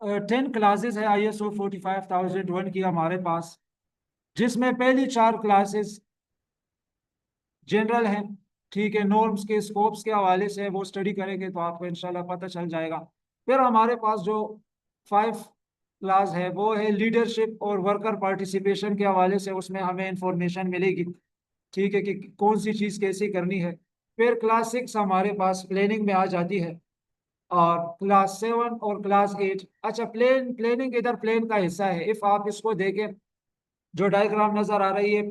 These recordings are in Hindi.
10 क्लासेस है ISO 45001 की हमारे पास, जिसमें पहली 4 क्लासेस जनरल हैं। ठीक है, नॉर्म्स के स्कोप्स के हवाले से वो स्टडी करेंगे तो आपको इंशाल्लाह पता चल जाएगा। फिर हमारे पास जो 5 क्लास है वो है लीडरशिप और वर्कर पार्टिसिपेशन के हवाले से, उसमें हमें इंफॉर्मेशन मिलेगी। ठीक है, कि कौन सी चीज़ कैसे करनी है। फिर क्लास 6 हमारे पास प्लानिंग में आ जाती है। और क्लास 7 और क्लास 8, अच्छा प्लानिंग इधर प्लान का हिस्सा है। इफ आप इसको देखें, जो डायग्राम नजर आ रही है,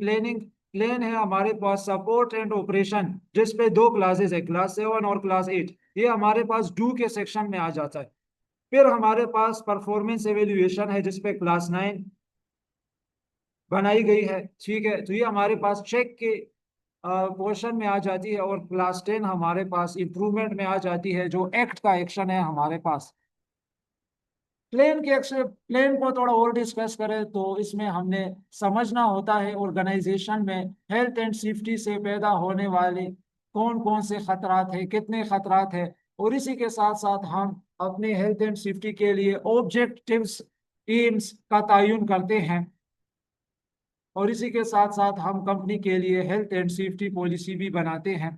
प्लेन है हमारे पास सपोर्ट एंड ऑपरेशन, जिसपे 2 क्लासेस है, क्लास 7 और क्लास 8। ये हमारे पास डू के सेक्शन में आ जाता है। फिर हमारे पास परफॉर्मेंस एवेल्यूएशन है, जिसपे क्लास 9 बनाई गई है। ठीक है, तो ये हमारे पास चेक के पोर्शन में आ जाती है। और क्लास 10 हमारे पास इंप्रूवमेंट में आ जाती है, जो एक्ट का एक्शन है हमारे पास। प्लेन को थोड़ा और डिस्कस करें तो इसमें हमने समझना होता है ऑर्गेनाइजेशन में हेल्थ एंड सेफ्टी से पैदा होने वाले कौन कौन से खतरात हैं, कितने खतरात हैं। और इसी के साथ साथ हम अपने हेल्थ एंड सेफ्टी के लिए ऑब्जेक्टिव्स, एम्स का तयन करते हैं। और इसी के साथ साथ हम कंपनी के लिए हेल्थ एंड सेफ्टी पॉलिसी भी बनाते हैं।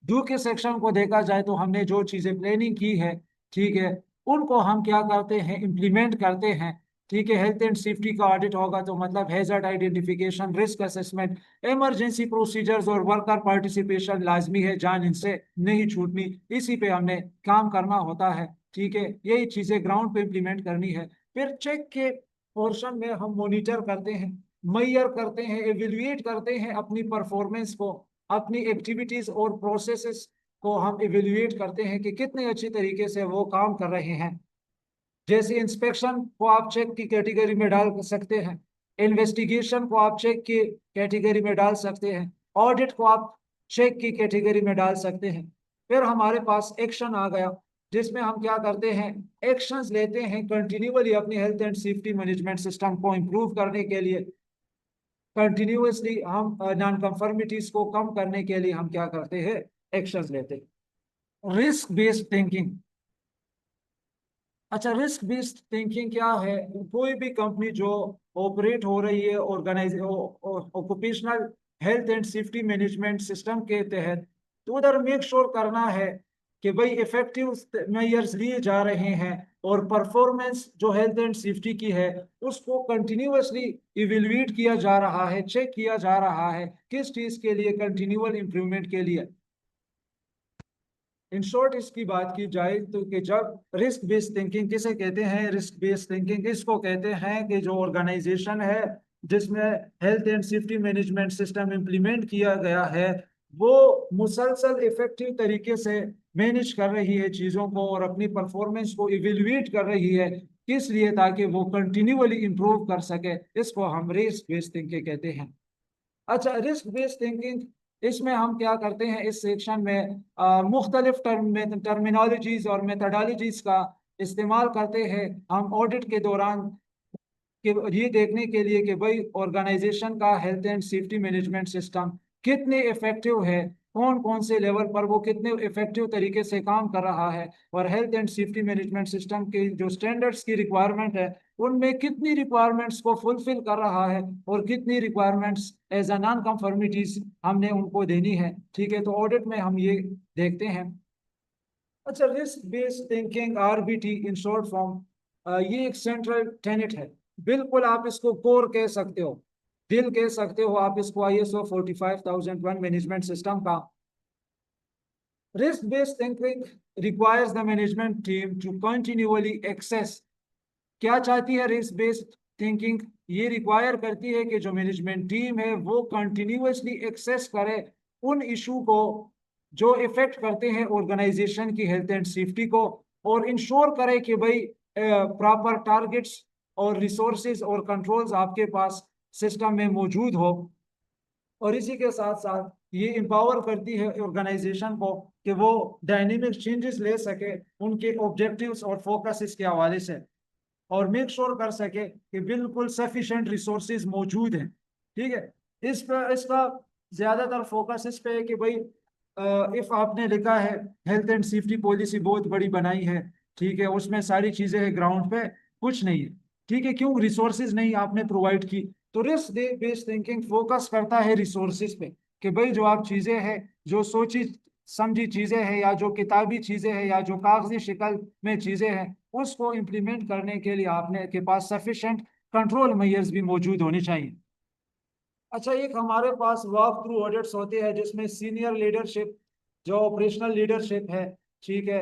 डू के सेक्शन को देखा जाए तो हमने जो चीजें प्लानिंग की है, ठीक है, उनको हम क्या करते हैं, इम्प्लीमेंट करते हैं। ठीक है, हेल्थ एंड सेफ्टी का ऑडिट होगा तो मतलब hazard identification, risk assessment, emergency procedures और वर्कर पार्टिसिपेशन लाजमी है, जान इनसे नहीं छूटनी। इसी पे हमने काम करना होता है। ठीक है, यही चीजें ग्राउंड पे इम्प्लीमेंट करनी है। फिर चेक के पोर्शन में हम मॉनिटर करते हैं, मैयर करते हैं, एवेल्युएट करते हैं अपनी परफॉर्मेंस को, अपनी एक्टिविटीज और प्रोसेसेस को हम इवेल्युएट करते हैं कि कितने अच्छी तरीके से वो काम कर रहे हैं। जैसे इंस्पेक्शन को आप चेक की कैटेगरी में डाल सकते हैं, इन्वेस्टिगेशन को आप चेक की कैटेगरी में डाल सकते हैं, ऑडिट को आप चेक की कैटेगरी में डाल सकते हैं। फिर हमारे पास एक्शन आ गया, जिसमें हम क्या करते हैं, एक्शंस लेते हैं कंटिन्यूअली अपनी health and safety management system को इम्प्रूव करने के लिए। कंटिन्यूअसली हम नॉन कंफर्मिटीज को कम करने के लिए हम क्या करते हैं, एक्शंस लेते हैं। रिस्क बेस्ड थिंकिंग, अच्छा रिस्क बेस्ड थिंकिंग क्या है। कोई भी कंपनी जो ऑपरेट हो रही है organize occupational health and safety management system के तहत, तो उधर मेक श्योर करना है कि भाई इफेक्टिव मेजर्स लिए जा रहे हैं, और परफॉर्मेंस जो हेल्थ एंड सेफ्टी की है उसको कंटिन्यूअसली इवेल्युएट किया जा रहा है, चेक किया जा रहा है, किस चीज के लिए, कंटिन्यूअल इंप्रूवमेंट के लिए। इन शॉर्ट इसकी बात की जाए तो कि जब रिस्क बेस्ड थिंकिंग किसे कहते हैं, रिस्क बेस्ड थिंकिंग इसको कहते हैं कि जो ऑर्गेनाइजेशन है जिसमें health and safety management system implement किया गया है, वो मुसलसल इफेक्टिव तरीके से मैनेज कर रही है चीज़ों को और अपनी परफॉर्मेंस को इवेल्युएट कर रही है, किस लिए, ताकि वो कंटिन्यूअली इंप्रूव कर सके। इसको हम रिस्क बेस्ड थिंकिंग कहते हैं। अच्छा, रिस्क बेस्ड थिंकिंग, इसमें हम क्या करते हैं, इस सेक्शन में मुख्तलिफ टर्मिनोलॉजीज और मेथडोलॉजीज का इस्तेमाल करते हैं हम ऑडिट के दौरान, कि ये देखने के लिए कि भाई ऑर्गेनाइजेशन का health and safety management system कितने इफेक्टिव है, कौन कौन से लेवल पर वो कितने इफेक्टिव तरीके से काम कर रहा है, और health and safety management system के जो स्टैंडर्ड्स की रिक्वायरमेंट है उनमें कितनी रिक्वायरमेंट्स को फुलफिल कर रहा है, और कितनी रिक्वायरमेंट्स एज अ नॉन कंफर्मिटीज हमने उनको देनी है। ठीक है, तो ऑडिट में हम ये देखते हैं। अच्छा, risk based thinking RBT in short form, ये एक सेंट्रल टेनेट है। बिल्कुल आप इसको कोर कह सकते हो, दिल कह सकते हो आप इसको ISO 45001 मैनेजमेंट सिस्टम का। Risk based thinking requires the management team to continuously access, क्या चाहती है रिस्क बेस्ड थिंकिंग, ये रिक्वायर करती है कि जो मैनेजमेंट टीम है वो कंटिन्यूअसली एक्सेस करे उन इशू को जो इफेक्ट करते हैं ऑर्गेनाइजेशन की हेल्थ एंड सेफ्टी को, और इंश्योर करे कि भाई प्रॉपर टारगेट्स और रिसोर्सेज और कंट्रोल्स आपके पास सिस्टम में मौजूद हो। और इसी के साथ साथ ये एम्पावर करती है ऑर्गेनाइजेशन को कि वो डायनेमिक चेंजेस ले सके उनके ऑब्जेक्टिव्स और फोकसेस के हवाले से, और मेक श्योर कर सके कि बिल्कुल सफिशिएंट रिसोर्सेज मौजूद हैं। ठीक है, इस पर इसका ज्यादातर फोकस इस पे है कि भाई इफ आपने लिखा है हेल्थ एंड सेफ्टी पॉलिसी बहुत बड़ी बनाई है, ठीक है, उसमें सारी चीजें है, ग्राउंड पे कुछ नहीं है। ठीक है, क्यों? रिसोर्सेज नहीं आपने प्रोवाइड की। तो रिस्क बेस्ड थिंकिंग फोकस करता है रिसोर्सेज पे, कि भाई जो आप चीजें हैं, जो सोची समझी चीजें हैं, या जो किताबी चीजें हैं, या जो कागजी शिकल में चीजें हैं, उसको इम्प्लीमेंट करने के लिए आपने के पास सफिशिएंट कंट्रोल मेजर्स भी मौजूद होने चाहिए। अच्छा, एक हमारे पास वॉक थ्रू ऑडिट्स होते हैं जिसमें सीनियर लीडरशिप, जो ऑपरेशनल लीडरशिप है, ठीक है,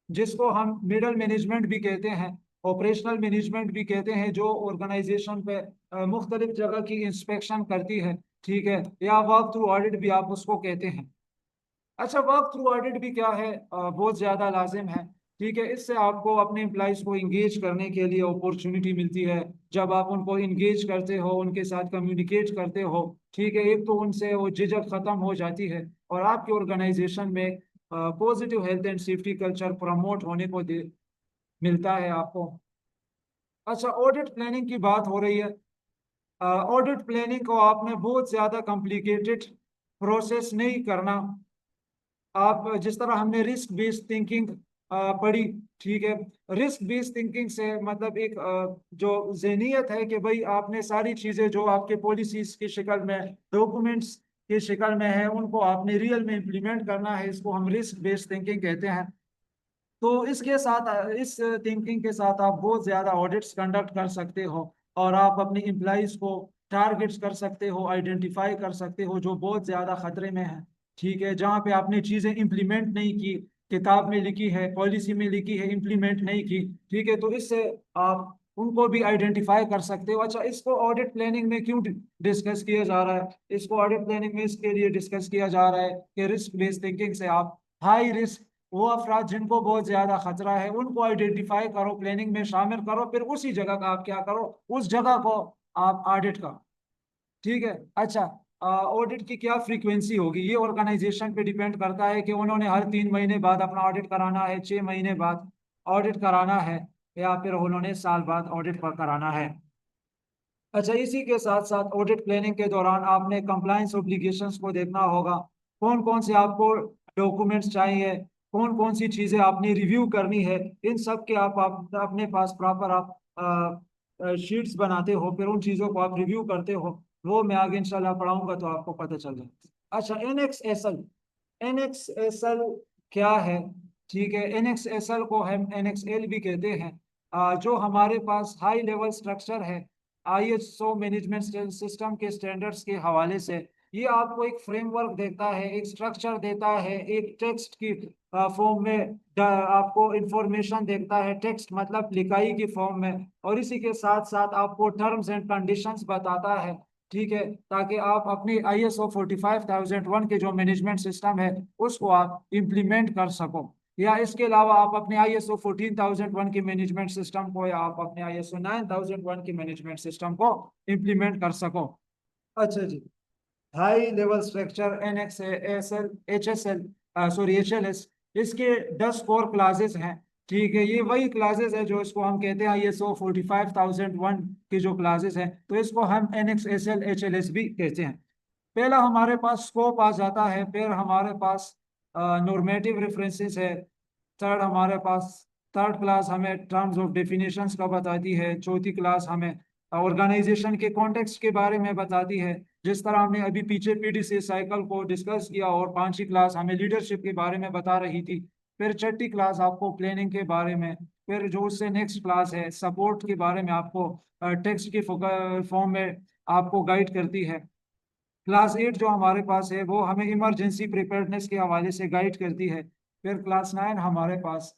जिसको हम मिडल मैनेजमेंट भी कहते हैं, ऑपरेशनल मैनेजमेंट भी कहते हैं, जो ऑर्गेनाइजेशन पे मुख्तलिफ जगह की इंस्पेक्शन करती है, ठीक है, या वॉक थ्रू ऑडिट भी आप उसको कहते हैं। अच्छा, वर्क थ्रू ऑडिट भी क्या है, बहुत ज़्यादा लाजिम है। ठीक है, इससे आपको अपने एम्प्लॉइज को इंगेज करने के लिए अपॉर्चुनिटी मिलती है। जब आप उनको इंगेज करते हो, उनके साथ कम्युनिकेट करते हो, ठीक है, एक तो उनसे वो झिझक ख़त्म हो जाती है, और आपके ऑर्गेनाइजेशन में positive health and safety culture promote होने को मिलता है आपको। अच्छा, ऑडिट प्लानिंग की बात हो रही है। ऑडिट प्लानिंग को आपने बहुत ज़्यादा कॉम्प्लिकेटेड प्रोसेस नहीं करना। आप जिस तरह हमने रिस्क बेस्ड थिंकिंग पढ़ी, ठीक है, रिस्क बेस्ड थिंकिंग से मतलब एक जो ज़हनियत है कि भाई आपने सारी चीज़ें जो आपके पॉलिसीज की शक्ल में, डॉक्यूमेंट्स की शक्ल में है, उनको आपने रियल में इम्प्लीमेंट करना है, इसको हम रिस्क बेस्ड थिंकिंग कहते हैं। तो इसके साथ, इस थिंकिंग के साथ आप बहुत ज़्यादा ऑडिट्स कंडक्ट कर सकते हो, और आप अपने एम्प्लॉइज को टारगेट्स कर सकते हो, आइडेंटिफाई कर सकते हो जो बहुत ज़्यादा खतरे में है। ठीक है, जहाँ पे आपने चीज़ें इम्प्लीमेंट नहीं की, किताब में लिखी है, पॉलिसी में लिखी है, इम्प्लीमेंट नहीं की, ठीक है, तो इससे आप उनको भी आइडेंटिफाई कर सकते हो। अच्छा, इसको ऑडिट प्लानिंग में क्यों डिस्कस किया जा रहा है? इसको ऑडिट प्लानिंग में इसके लिए डिस्कस किया जा रहा है कि रिस्क बेस्ड थिंकिंग से आप हाई रिस्क, वो अफराद जिनको बहुत ज्यादा खतरा है, उनको आइडेंटिफाई करो, प्लानिंग में शामिल करो, फिर उसी जगह का आप क्या करो, उस जगह को आप ऑडिट करो। ठीक है। अच्छा, ऑडिट की क्या फ्रीक्वेंसी होगी, ये ऑर्गेनाइजेशन पे डिपेंड करता है कि उन्होंने हर 3 महीने बाद अपना ऑडिट कराना है, 6 महीने बाद ऑडिट कराना है, या फिर उन्होंने साल बाद ऑडिट कराना है। अच्छा, इसी के साथ साथ ऑडिट प्लानिंग के दौरान आपने कंप्लायंस ऑब्लिगेशंस को देखना होगा। कौन कौन से आपको डॉक्यूमेंट्स चाहिए, कौन कौन सी चीज़ें आपने रिव्यू करनी है, इन सब के आप अपने पास प्रॉपर आप शीट्स बनाते हो, फिर उन चीज़ों को आप रिव्यू करते हो। वो मैं आगे इंशाल्लाह पढ़ाऊंगा तो आपको पता चल जाएगा। अच्छा, NXSL, NXSL क्या है? ठीक है, NXSL को हम NXL भी कहते हैं। जो हमारे पास हाई लेवल स्ट्रक्चर है ISO मैनेजमेंट सिस्टम के स्टैंडर्ड्स के हवाले से, ये आपको एक फ्रेमवर्क देता है, एक स्ट्रक्चर देता है, एक टेक्स्ट की फॉर्म में आपको इंफॉर्मेशन देता है, टेक्स्ट मतलब लिखाई की फॉर्म में, और इसी के साथ साथ आपको टर्म्स एंड कंडीशंस बताता है। ठीक है, ताकि आप अपनी ISO 45001 के जो मैनेजमेंट सिस्टम है उसको आप इम्प्लीमेंट कर सको, या इसके अलावा आप अपने ISO 14001 के मैनेजमेंट सिस्टम को, या आप अपने ISO 9001 के मैनेजमेंट सिस्टम को इम्प्लीमेंट कर सको। अच्छा जी, high level structure NXSL HSL, sorry HLS, इसके 10 कोर क्लासेस हैं। ठीक है, ये वही क्लासेस है जो इसको हम कहते हैं ISO 45001 की जो क्लासेस हैं, तो इसको हम NXSL HLS भी कहते हैं। पहला हमारे पास स्कोप आ जाता है, फिर हमारे पास नॉर्मेटिव रेफरेंसेस है। थर्ड हमारे पास, थर्ड क्लास हमें टर्म्स ऑफ डेफिनेशंस का बताती है। चौथी क्लास हमें ऑर्गेनाइजेशन के कॉन्टेक्स्ट के बारे में बताती है, जिस तरह हमने अभी पीछे PDCA साइकिल को डिस्कस किया, और पांचवी क्लास हमें लीडरशिप के बारे में बता रही थी। फिर छठी क्लास आपको प्लानिंग के बारे में, फिर जो उससे नेक्स्ट क्लास है सपोर्ट के बारे में, आपको टेक्स्ट के फॉर्म में आपको गाइड करती है। क्लास 8 जो हमारे पास है वो हमें इमरजेंसी प्रिपेयर्डनेस के हवाले से गाइड करती है। फिर क्लास 9 हमारे पास